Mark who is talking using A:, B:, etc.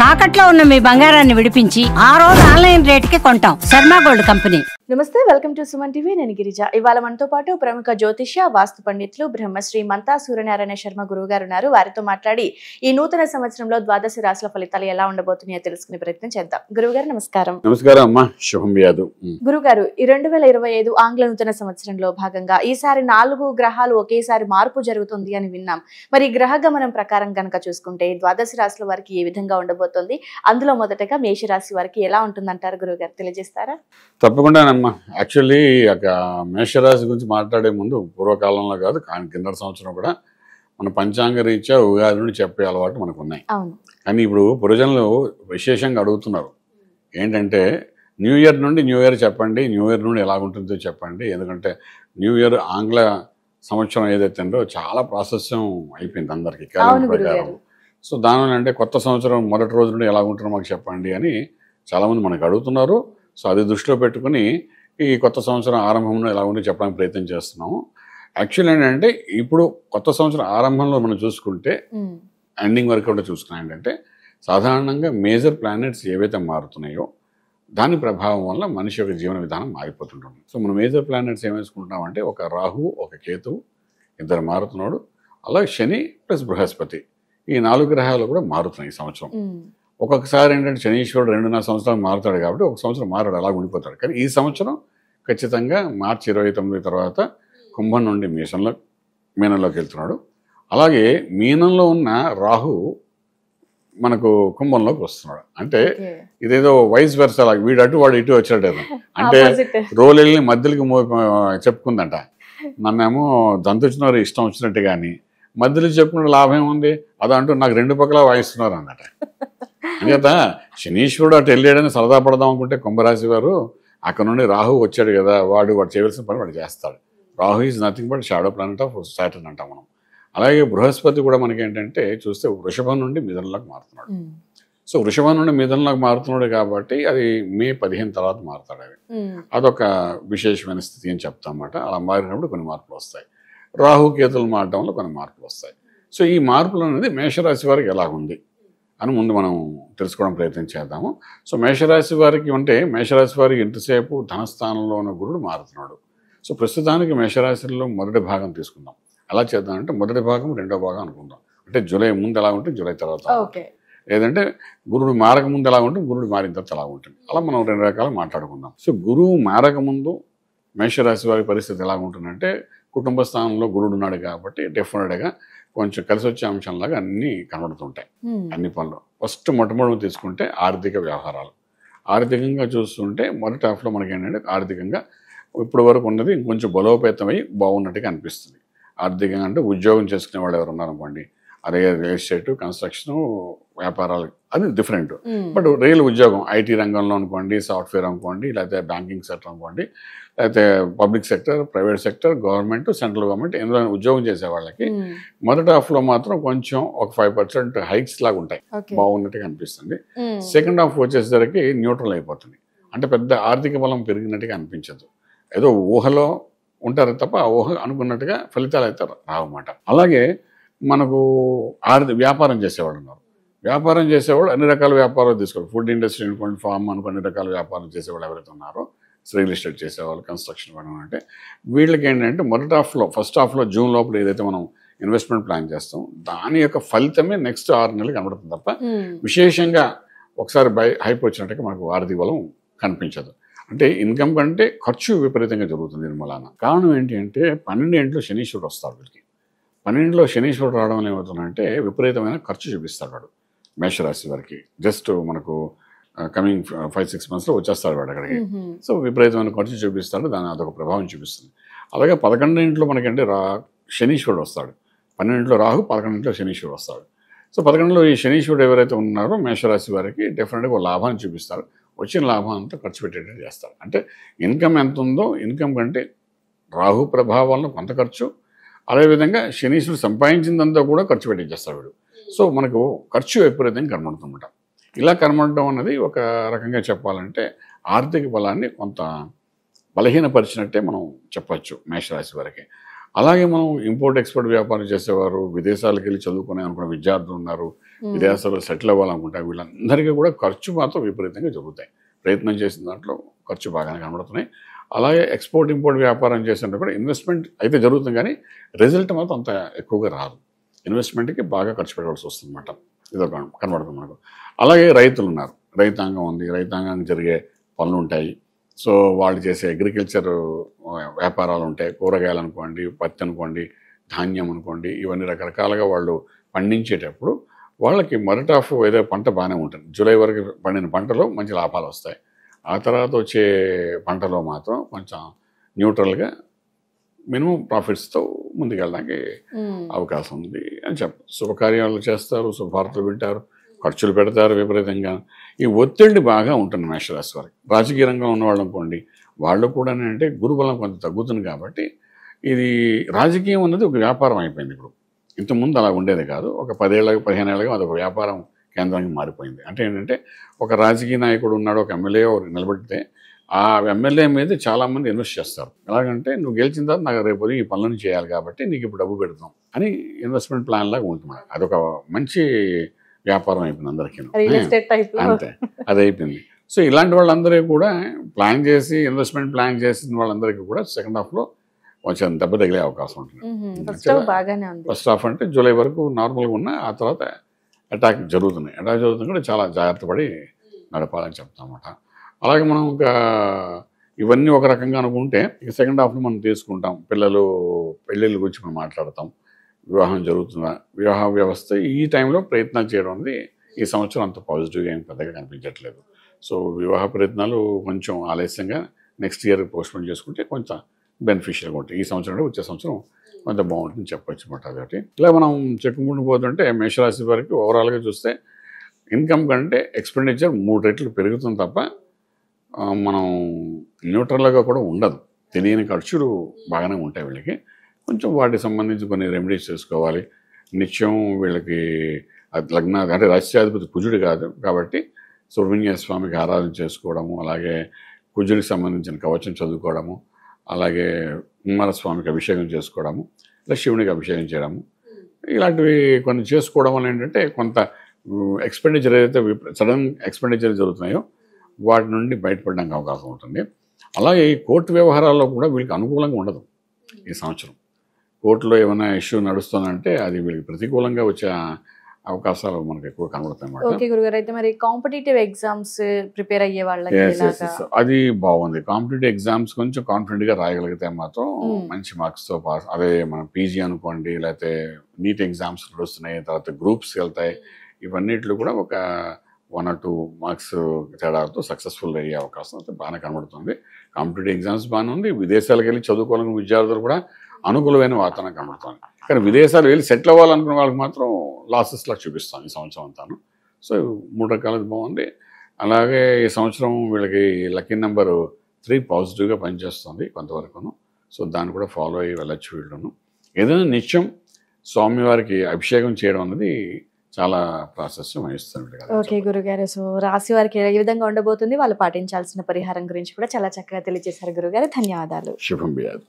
A: తాకట్లో ఉన్న మీ బంగారాన్ని విడిపించి ఆ రోజు ఆన్లైన్ రేటుకి కొంటాం. Sharma gold company.
B: నమస్తే, వెల్కమ్ టు సుమన్ టీవీ. నేను గిరిజ. ఇవాళ మనతో పాటు ప్రముఖ జ్యోతిష్య వాస్తు పండితులు బ్రహ్మశ్రీ మంతా సూర్యనారాయణ శర్మ గురువు గారు ఉన్నారు. వారితో మాట్లాడి ఈ నూతన సంవత్సరంలో ద్వాదశ రాశుల ఫలితాలు ఎలా ఉండబోతున్నాయో తెలుసుకునే ప్రయత్నం చేద్దాం. గురువు గారు నమస్కారం.
C: నమస్కారం అమ్మా, శుభం వ్యాధు.
B: గురువు గారు, ఈ 2025 ఆంగ్ల నూతన సంవత్సరంలో భాగంగా ఈసారి 4 గ్రహాలు ఒకేసారి మార్పు జరుగుతుంది అని విన్నాం. మరి గ్రహ గమనం ప్రకారం కనుక చూసుకుంటే ద్వాదశ రాశుల వారికి ఏ విధంగా ఉండబోతోంది? అందులో మొదటగా మేషరాశి వారికి ఎలా ఉంటుందంటారు గురువు గారు, తెలియజేస్తారా?
C: తప్పకుండా అమ్మా. యాక్చువల్లీ మేషరాశి గురించి మాట్లాడే ముందు పూర్వకాలంలో కాదు కానీ కిందటి సంవత్సరం కూడా మన పంచాంగ రీత్యా ఉగాది నుండి చెప్పే అలవాటు మనకు ఉన్నాయి. కానీ ఇప్పుడు ప్రజలు విశేషంగా అడుగుతున్నారు ఏంటంటే న్యూ ఇయర్ నుండి న్యూ ఇయర్ చెప్పండి, న్యూ ఇయర్ నుండి ఎలా ఉంటుందో చెప్పండి. ఎందుకంటే న్యూ ఇయర్ ఆంగ్ల సంవత్సరం ఏదైతే ఉందో చాలా ప్రాసెస్యం అయిపోయింది అందరికీ క్యాలెండర్ ప్రకారం. సో దానివల్ల అంటే కొత్త సంవత్సరం మొదటి రోజు నుండి ఎలా ఉంటుందో మాకు చెప్పండి అని చాలామంది మనకు అడుగుతున్నారు. సో అది దృష్టిలో పెట్టుకుని ఈ కొత్త సంవత్సరం ఆరంభంలో ఎలా ఉండి చెప్పడానికి ప్రయత్నం చేస్తున్నాము. యాక్చువల్ ఏంటంటే ఇప్పుడు కొత్త సంవత్సరం ఆరంభంలో మనం చూసుకుంటే ఎండింగ్ వరకు కూడా చూసుకున్నాం ఏంటంటే సాధారణంగా మేజర్ ప్లానెట్స్ ఏవైతే మారుతున్నాయో దాని ప్రభావం వల్ల మనిషి యొక్క జీవన విధానం మారిపోతుంటుంది. సో మనం మేజర్ ప్లానెట్స్ ఏం వేసుకుంటున్నామంటే ఒక రాహువు, ఒక కేతువు, ఇద్దరు మారుతున్నాడు. అలాగే శని ప్లస్ బృహస్పతి, ఈ 4 గ్రహాలు కూడా మారుతున్నాయి ఈ సంవత్సరం. ఒక్కొక్కసారి ఏంటంటే శనీశ్వరుడు 2.5 సంవత్సరాలు మారుతాడు కాబట్టి ఒక సంవత్సరం మారాడు, అలా ఉండిపోతాడు. కానీ ఈ సంవత్సరం ఖచ్చితంగా మార్చి 29 తర్వాత కుంభం నుండి మీనంలోకి వెళ్తున్నాడు. అలాగే మీనంలో ఉన్న రాహు మనకు కుంభంలోకి వస్తున్నాడు. అంటే ఇదేదో వైస్ వెర్సా, వీడు అటు వాడు ఇటు వచ్చాడు. అంటే రోల్ వెళ్ళి మధ్యలోకి చెప్పుకుందంట, నన్నేమో దంతుచ్చినారు ఇష్టం వచ్చినట్టు, కానీ మధ్యలో చెప్పుకున్న లాభం ఏముంది అదంటూ నాకు 2 పక్కల వాయిస్తున్నారు అన్నట. అంచేత శనీశ్వరుడు అటు వెళ్ళాడని సరదా పడదాం అనుకుంటే కుంభరాశి వారు అక్కడ నుండి రాహు వచ్చాడు కదా, వాడు చేయవలసిన పని వాడు చేస్తాడు. Rahu is nothing but shadow planet of Saturn అంటాం మనం. అలాగే బృహస్పతి కూడా మనకి ఏంటంటే చూస్తే వృషభం నుండి మిథునంలోకి మారుతున్నాడు. సో వృషభం నుండి మిథునంలోకి మారుతున్నాడు కాబట్టి అది మే 15 తర్వాత మారుతాడు. అదొక విశేషమైన స్థితి అని చెప్తాం అన్నమాట. అలా మారినప్పుడు కొన్ని మార్పులు వస్తాయి. రాహు కేతులు మారడం వల్ల కొన్ని మార్పులు వస్తాయి. సో ఈ మార్పులు అనేది మేషరాశి వారికి ఎలాగుంది అని ముందు మనం తెలుసుకోవడం ప్రయత్నం చేద్దాము. సో మేషరాశి వారికి అంటే మేషరాశి వారికి ఎంతసేపు ధనస్థానంలో ఉన్న గురుడు మారుతున్నాడు. సో ప్రస్తుతానికి మేషరాశిలో మొదటి భాగం తీసుకుందాం. ఎలా చేద్దామంటే మొదటి భాగం రెండో భాగం అనుకుందాం. అంటే జూలై ముందు ఎలా ఉంటుంది, జూలై తర్వాత, లేదంటే గురుడు మారక ముందు ఎలా ఉంటుంది, గురుడు మారిన తర్వాత ఎలా ఉంటుంది, అలా మనం 2 రకాలు మాట్లాడుకుందాం. సో గురువు మారక ముందు మేషరాశి వారి పరిస్థితి ఎలా ఉంటుందంటే కుటుంబ స్థానంలో గురుడు ఉన్నాడు కాబట్టి డెఫినెట్గా కొంచెం కలిసి వచ్చే అంశంలాగా అన్నీ కనబడుతుంటాయి అన్ని పనులు. ఫస్ట్ మొట్టమొదటి తీసుకుంటే ఆర్థిక వ్యవహారాలు. ఆర్థికంగా చూస్తుంటే మొదటి హాఫ్లో మనకి ఏంటంటే ఆర్థికంగా ఇప్పటి వరకు ఉన్నది ఇంకొంచెం బలోపేతమై బాగున్నట్టుగా అనిపిస్తుంది. ఆర్థికంగా అంటే ఉద్యోగం చేసుకునే వాళ్ళు ఎవరు ఉన్నారనుకోండి, అదే రియల్ ఎస్టేట్, కన్స్ట్రక్షన్, వ్యాపారాలు అది డిఫరెంట్. బట్ రియల్ ఉద్యోగం ఐటీ రంగంలో అనుకోండి, సాఫ్ట్వేర్ అనుకోండి, లేకపోతే బ్యాంకింగ్ సెక్టర్ అనుకోండి, లేకపోతే public sector, private sector, government, central government, ఎందులో ఉద్యోగం చేసే వాళ్ళకి మొదటి హాఫ్లో మాత్రం కొంచెం ఒక 5% హైక్స్ లాగా ఉంటాయి, బాగున్నట్టుగా అనిపిస్తుంది. సెకండ్ హాఫ్ వచ్చేసరికి న్యూట్రల్ అయిపోతుంది. అంటే పెద్ద ఆర్థిక బలం పెరిగినట్టుగా అనిపించదు, ఏదో ఊహలో ఉంటారు తప్ప ఆ ఊహ అనుకున్నట్టుగా ఫలితాలు అయితే రావన్నమాట. అలాగే మనకు వ్యాపారం చేసేవాళ్ళు ఉన్నారు. వ్యాపారం చేసేవాళ్ళు అన్ని రకాల వ్యాపారాలు తీసుకోవాలి. ఫుడ్ ఇండస్ట్రీ అనుకోండి, ఫార్మ్ అనుకోండి, అన్ని రకాల వ్యాపారం చేసేవాళ్ళు ఎవరైతే ఉన్నారో, రియల్ ఎస్టేట్ చేసేవాళ్ళు, కన్స్ట్రక్షన్ పని అంటే వీళ్ళకి ఏంటంటే మొదటి హాఫ్లో ఫస్ట్ హాఫ్లో జూన్ లోపల ఏదైతే మనం ఇన్వెస్ట్మెంట్ ప్లాన్ చేస్తాం దాని యొక్క ఫలితమే నెక్స్ట్ 6 నెలలు కనబడుతుంది తప్ప విశేషంగా ఒకసారి హైప్ వచ్చినట్టుగా మనకు ఆర్థిక బలం కనిపించదు. అంటే ఇన్కమ్ కంటే ఖర్చు విపరీతంగా జరుగుతుంది నిర్మలాన. కారణం ఏంటి అంటే 12 ఇంట్లో శనీశ్వరుడు వస్తాడు. వీళ్ళకి 12లో శనీశ్వరుడు రావడం వల్ల ఏమవుతుందంటే విపరీతమైన ఖర్చు చూపిస్తాడు వాడు మేషరాశి వారికి. జస్ట్ మనకు కమింగ్ 5-6 monthsలో వచ్చేస్తాడు వాడు అక్కడికి. సో విపరీతమైన ఖర్చు చూపిస్తాడు, దాని అదొక ప్రభావం చూపిస్తుంది. అలాగే 11 ఇంట్లో మనకంటే శనీశ్వరుడు వస్తాడు. 12లో రాహు, 11 శనీశ్వరుడు వస్తాడు. సో 11లో ఈ శనీశ్వరుడు ఎవరైతే ఉన్నారో మేషరాశి వారికి డెఫినెట్గా ఒక లాభాన్ని చూపిస్తారు. వచ్చిన లాభం అంతా ఖర్చు పెట్టేటట్టు చేస్తారు. అంటే ఇన్కమ్ ఎంత ఉందో ఇన్కమ్ కంటే రాహు ప్రభావాలను కొంత ఖర్చు, అదేవిధంగా శనీశ్వరుడు సంపాదించిందంతా కూడా ఖర్చు పెట్టేస్తాడు వీడు. సో మనకు ఖర్చు విపరీతంగా కనబడుతుందన్నమాట. ఇలా కనబడడం అన్నది ఒక రకంగా చెప్పాలంటే ఆర్థిక బలాన్ని కొంత బలహీనపరిచినట్టే మనం చెప్పచ్చు మేషరాశి వారికి. అలాగే మనం ఇంపోర్ట్ ఎక్స్పోర్ట్ వ్యాపారం చేసేవారు, విదేశాలకు వెళ్ళి చదువుకునే అనుకున్న విద్యార్థులు ఉన్నారు, విదేశాల్లో సెటిల్ అవ్వాలనుకుంటే వీళ్ళందరికీ కూడా ఖర్చు మాత్రం విపరీతంగా జరుగుతాయి. ప్రయత్నం చేసిన దాంట్లో ఖర్చు బాగానే కనబడుతున్నాయి. అలాగే ఎక్స్పోర్ట్ ఇంపోర్ట్ వ్యాపారం చేసినప్పుడు కూడా ఇన్వెస్ట్మెంట్ అయితే జరుగుతుంది, కానీ రిజల్ట్ మాత్రం అంత ఎక్కువగా రాదు. ఇన్వెస్ట్మెంట్కి బాగా ఖర్చు పెట్టాల్సి వస్తుంది అన్నమాట. ఇదొక కనబడుతుంది మనకు. అలాగే రైతులు ఉన్నారు, రైతాంగం ఉంది, రైతాంగానికి జరిగే పనులు ఉంటాయి. సో వాళ్ళు చేసే అగ్రికల్చర్ వ్యాపారాలు ఉంటాయి, కూరగాయలు అనుకోండి, పత్తి అనుకోండి, ధాన్యం అనుకోండి, ఇవన్నీ రకరకాలుగా వాళ్ళు పండించేటప్పుడు వాళ్ళకి మొదట ఏదో పంట బాగానే ఉంటుంది. జూలై వరకు పండిన పంటలో మంచి లాభాలు వస్తాయి. ఆ తర్వాత వచ్చే పంటలో మాత్రం కొంచెం న్యూట్రల్గా మినిమం ప్రాఫిట్స్తో ముందుకెళ్ళడానికి అవకాశం ఉంది అని శుభకార్యాలు చేస్తారు, శుభవార్తలు వింటారు, ఖర్చులు పెడతారు విపరీతంగా. ఈ ఒత్తిడి బాగా ఉంటుంది మేషరాశి వారికి. రాజకీయ రంగంలో ఉన్నవాళ్ళు అనుకోండి, వాళ్ళు కూడా అంటే గురుబలం కొంత తగ్గుతుంది. కాబట్టి ఇది రాజకీయం అన్నది ఒక వ్యాపారం అయిపోయింది ఇప్పుడు. ఇంతకుముందు అలా ఉండేది కాదు. ఒక 10 ఏళ్ళగా 15 ఏళ్ళగా అది ఒక వ్యాపారం కేంద్రానికి మారిపోయింది. అంటే ఏంటంటే ఒక రాజకీయ నాయకుడు ఉన్నాడు, ఒక ఎమ్మెల్యే నిలబెడితే ఆ ఎమ్మెల్యే మీద చాలామంది ఇన్వెస్ట్ చేస్తారు. ఎలాగంటే నువ్వు గెలిచిన తర్వాత నాకు రేపు ఈ పనులను చేయాలి కాబట్టి నీకు ఇప్పుడు డబ్బు పెడతాం అని ఇన్వెస్ట్మెంట్ ప్లాన్ లాగా ఉంటుంది. అదొక మంచి వ్యాపారం అయిపోయింది అందరికీ. అంతే, అది అయిపోయింది. సో ఇలాంటి వాళ్ళందరూ కూడా ప్లాన్ చేసి ఇన్వెస్ట్మెంట్ ప్లాన్ చేసిన వాళ్ళందరికీ కూడా సెకండ్ హాఫ్లో కొంచెం దెబ్బ తగిలే అవకాశం ఉంటుంది. ఫస్ట్ హాఫ్ అంటే జూలై వరకు నార్మల్గా ఉన్న, ఆ తర్వాత అటాక్ జరుగుతుంది కూడా చాలా జాగ్రత్త పడి నడపాలని చెప్తాం అన్నమాట. అలాగే మనం ఇవన్నీ ఒక రకంగా అనుకుంటే ఇక సెకండ్ హాఫ్లో మనం తీసుకుంటాం. పెళ్ళిళ్ళ గురించి మనం మాట్లాడతాం. వివాహం జరుగుతున్న వివాహ వ్యవస్థ ఈ టైంలో ప్రయత్నాలు చేయడం అనేది ఈ సంవత్సరం అంత పాజిటివ్గా ఏం పెద్దగా కనిపించట్లేదు. సో వివాహ ప్రయత్నాలు కొంచెం ఆలస్యంగా నెక్స్ట్ ఇయర్ పోస్ట్పోన్ చేసుకుంటే కొంచెం బెనిఫిషియల్గా ఉంటుంది. ఈ సంవత్సరం వచ్చే సంవత్సరం కొంత బాగుంటుందని చెప్పొచ్చు అన్నమాట. అదొకటి. ఇలా మనం చెప్పుకుంటూ పోతుంటే మేషరాశి వారికి ఓవరాల్గా చూస్తే ఇన్కమ్ కంటే ఎక్స్పెండిచర్ 3 రెట్లు పెరుగుతుంది తప్ప మనం న్యూట్రల్గా కూడా ఉండదు. తెలియని ఖర్చులు బాగానే ఉంటాయి వీళ్ళకి. కొంచెం వాటికి సంబంధించి కొన్ని రెమెడీస్ చేసుకోవాలి. నిత్యం వీళ్ళకి లగ్న అంటే రాశ్యాధిపతి కుజుడు కాదు కాబట్టి సుబ్రహ్మణ్య స్వామికి ఆరాధన చేసుకోవడము, అలాగే కుజుడికి సంబంధించిన కవచం చదువుకోవడము, అలాగే కుమారస్వామికి అభిషేకం చేసుకోవడము, ఇలా శివునికి అభిషేకం చేయడము, ఇలాంటివి కొన్ని చేసుకోవడం వల్ల ఏంటంటే కొంత ఎక్స్పెండిచర్ ఏదైతే సడన్ ఎక్స్పెండిచర్ జరుగుతున్నాయో వాటి నుండి బయటపడడానికి అవకాశం ఉంటుంది. అలాగే ఈ కోర్టు వ్యవహారాల్లో కూడా వీళ్ళకి అనుకూలంగా ఉండదు ఈ సంవత్సరం. కోర్టులో ఏమైనా ఇష్యూ నడుస్తుందంటే అది వీళ్ళకి ప్రతికూలంగా వచ్చే అవకాశాలు మనకు ఎక్కువ కనబడతాయి అన్నమాట.
B: ఓకే గురుగారు, అయితే మరి కాంపిటేటివ్ ఎగ్జామ్స్ ప్రిపేర్ అయ్యే వాళ్ళకి
C: అది బాగుంది. కాంపిటేటివ్ ఎగ్జామ్స్ కొంచెం కాన్ఫిడెంట్గా రాయగలిగితే మాత్రం మంచి మార్క్స్తో పాస్. అదే మన పీజీ అనుకోండి, లేకపోతే నీట్ ఎగ్జామ్స్ నడుస్తున్నాయి, తర్వాత గ్రూప్స్ వెళ్తాయి, ఇవన్నిట్లో కూడా ఒక 1 or 2 మార్క్స్ తేడాతో సక్సెస్ఫుల్ అయ్యే అవకాశం అయితే బాగానే కనబడుతుంది. కాంపిటేటివ్ ఎగ్జామ్స్ బాగానే ఉంది. విదేశాలకు వెళ్ళి చదువుకోవాలనుకున్న విద్యార్థులు కూడా అనుకూలమైన వాతావరణం కనబడుతుంది. కానీ విదేశాలు వెళ్ళి సెటిల్ అవ్వాలనుకున్న వాళ్ళకి మాత్రం లాసెస్లా చూపిస్తాం ఈ సంవత్సరం అంతాను. సో 3 రకాలది బాగుంది. అలాగే ఈ సంవత్సరం వీళ్ళకి లక్కీ నెంబర్ 3 పాజిటివ్గా పనిచేస్తుంది కొంతవరకును. సో దాన్ని కూడా ఫాలో అయ్యి వెళ్ళొచ్చు వీళ్ళను. ఏదైనా నిత్యం స్వామివారికి అభిషేకం చేయడం అనేది చాలా ప్రాసెస్ వహిస్తుంది.
B: ఓకే గురుగారు, సో రాశి వారికి ఏ విధంగా ఉండబోతుంది, వాళ్ళు పాటించాల్సిన పరిహారం గురించి కూడా చాలా చక్కగా తెలియజేశారు గురుగారు. ధన్యవాదాలు.
C: శుభం బియాదు.